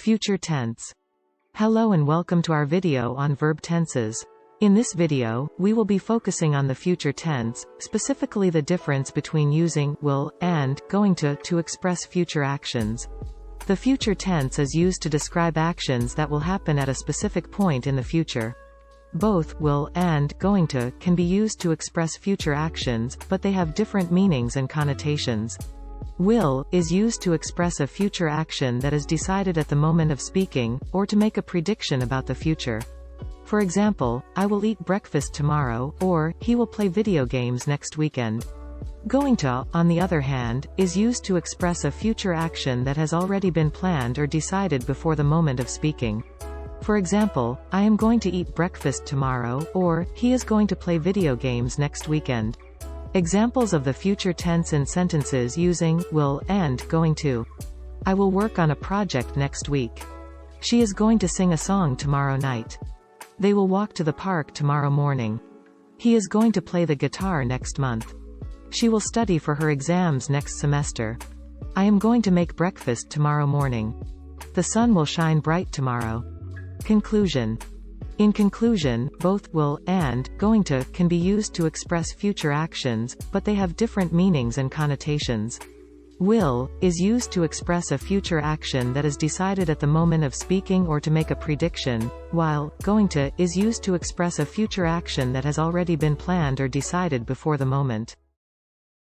Future tense. Hello and welcome to our video on verb tenses. In this video, we will be focusing on the future tense, specifically the difference between using will and going to express future actions. The future tense is used to describe actions that will happen at a specific point in the future. Both will and going to can be used to express future actions, but they have different meanings and connotations. Will is used to express a future action that is decided at the moment of speaking, or to make a prediction about the future. For example, I will eat breakfast tomorrow, or he will play video games next weekend. Going to, on the other hand, is used to express a future action that has already been planned or decided before the moment of speaking. For example, I am going to eat breakfast tomorrow, or he is going to play video games next weekend. Examples of the future tense in sentences using will and going to. I will work on a project next week. She is going to sing a song tomorrow night. They will walk to the park tomorrow morning. He is going to play the guitar next month. She will study for her exams next semester. I am going to make breakfast tomorrow morning. The sun will shine bright tomorrow. Conclusion. In conclusion, both will and going to can be used to express future actions, but they have different meanings and connotations. Will is used to express a future action that is decided at the moment of speaking or to make a prediction, while going to is used to express a future action that has already been planned or decided before the moment.